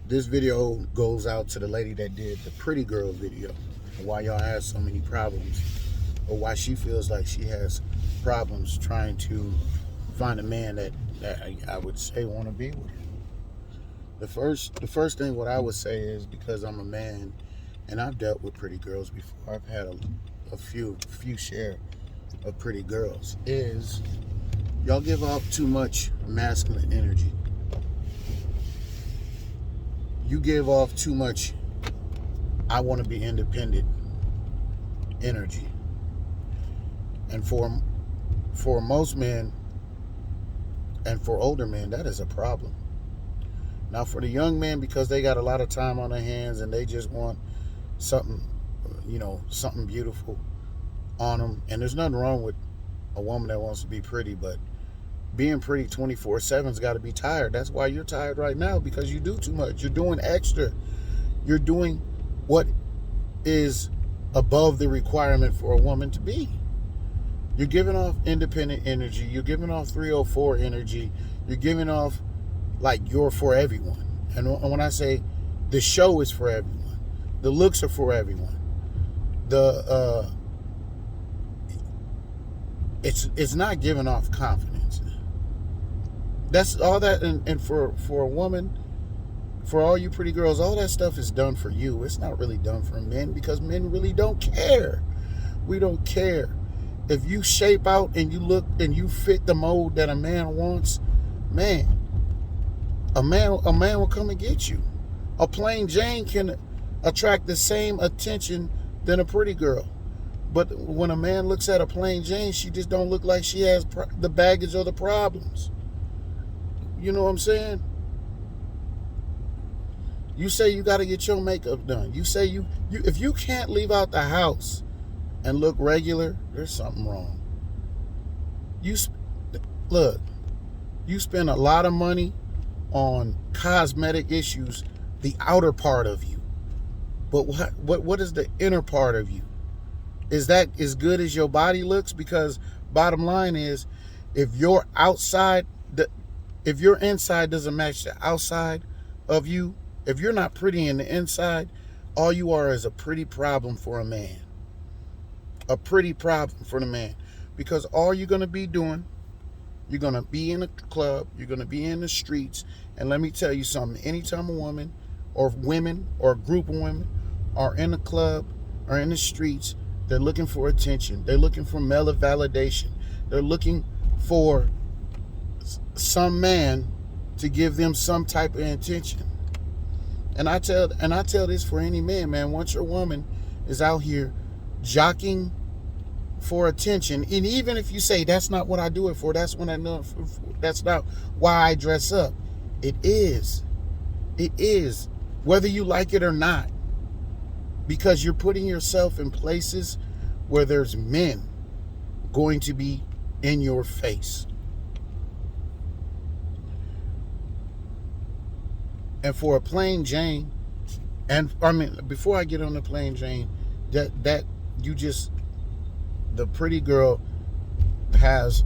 This video goes out to the lady that did the pretty girl video. Why y'all have so many problems, or why she feels like she has problems trying to find a man that I would say want to be with her. The first thing what I would say is, because I'm a man and I've dealt with pretty girls before. I've had a few share of pretty girls. Is y'all give off too much masculine energy. You give off too much I want to be independent energy. And for most men and for older men, that is a problem. Now for the young men, because they got a lot of time on their hands and they just want something, something beautiful on them. And there's nothing wrong with a woman that wants to be pretty, but being pretty 24/7's got to be tired. That's why you're tired right now, because you do too much. You're doing extra. You're doing what is above the requirement for a woman to be. You're giving off independent energy. You're giving off 304 energy. You're giving off like you're for everyone. And when I say the show is for everyone, the looks are for everyone. It's not giving off confidence. That's all that, and for a woman, for all you pretty girls, all that stuff is done for you. It's not really done for men, because men really don't care. We don't care. If you shape out and you look and you fit the mold that a man wants, man, a man will come and get you. A plain Jane can attract the same attention than a pretty girl. But when a man looks at a plain Jane, she just don't look like she has the baggage or the problems. You know what I'm saying? You say you got to get your makeup done. You say you if you can't leave out the house and look regular, there's something wrong. Look, you spend a lot of money on cosmetic issues, the outer part of you. But what is the inner part of you? Is that as good as your body looks? Because bottom line is, if your inside doesn't match the outside of you, if you're not pretty in the inside, all you are is a pretty problem for a man. A pretty problem for the man. Because all you're going to be doing, you're going to be in a club, you're going to be in the streets, and let me tell you something, anytime a woman or women or a group of women are in a club or in the streets, they're looking for attention. They're looking for male validation. They're looking for some man to give them some type of attention. And I tell this for any man, once your woman is out here jockeying for attention, and even if you say that's not what I do it for, that's not why I dress up. It is, whether you like it or not, because you're putting yourself in places where there's men going to be in your face. And for a plain Jane, and I mean, before I get on the plain Jane, the pretty girl has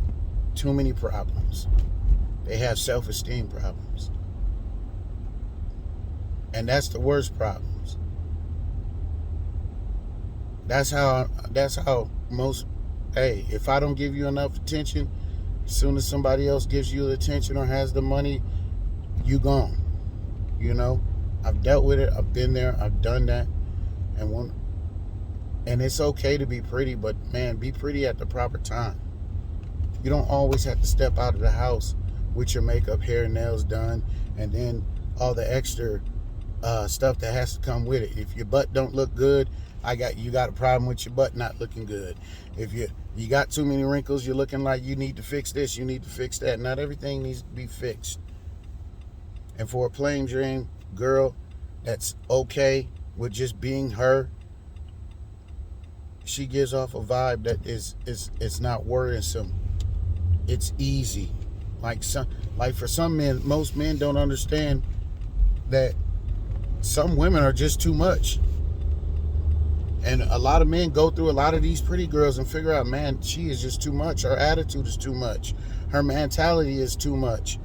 too many problems. They have self-esteem problems. And that's the worst problems. That's how most, if I don't give you enough attention, as soon as somebody else gives you the attention or has the money, you gone. I've dealt with it. I've been there. I've done that. And it's okay to be pretty, but man, be pretty at the proper time. You don't always have to step out of the house with your makeup, hair, and nails done, and then all the extra stuff that has to come with it. If your butt don't look good, you got a problem with your butt not looking good. If you got too many wrinkles, you're looking like you need to fix this, you need to fix that. Not everything needs to be fixed. And for a plain Jane girl that's okay with just being her, she gives off a vibe that it's not worrisome. It's easy. Like for some men, most men don't understand that some women are just too much. And a lot of men go through a lot of these pretty girls and figure out, man, she is just too much. Her attitude is too much. Her mentality is too much.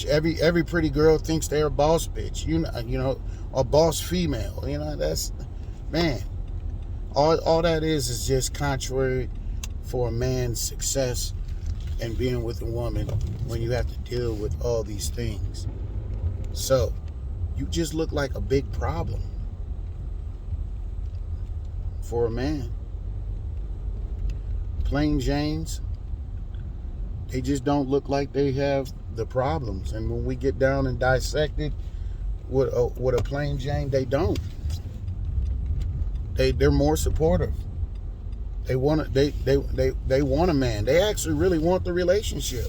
Every pretty girl thinks they're a boss bitch. You know, a boss female. You know, that's, man. All that is just contrary for a man's success and being with a woman when you have to deal with all these things. So, you just look like a big problem for a man. Plain Janes, they just don't look like they have the problems. And when we get down and dissect it with a plain Jane, they don't. They're more supportive. They want a man. They actually really want the relationship.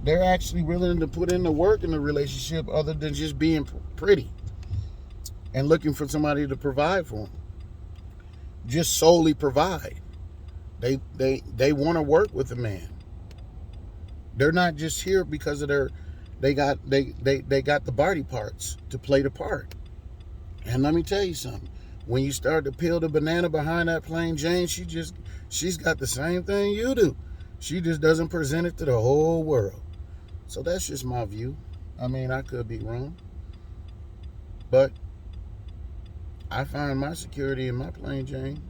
They're actually willing to put in the work in the relationship other than just being pretty and looking for somebody to provide for them. Just solely provide. They want to work with a man. They're not just here because of they got the body parts to play the part. And let me tell you something. When you start to peel the banana behind that plain Jane, she's got the same thing you do. She just doesn't present it to the whole world. So that's just my view. I mean, I could be wrong. But I find my security in my plain Jane.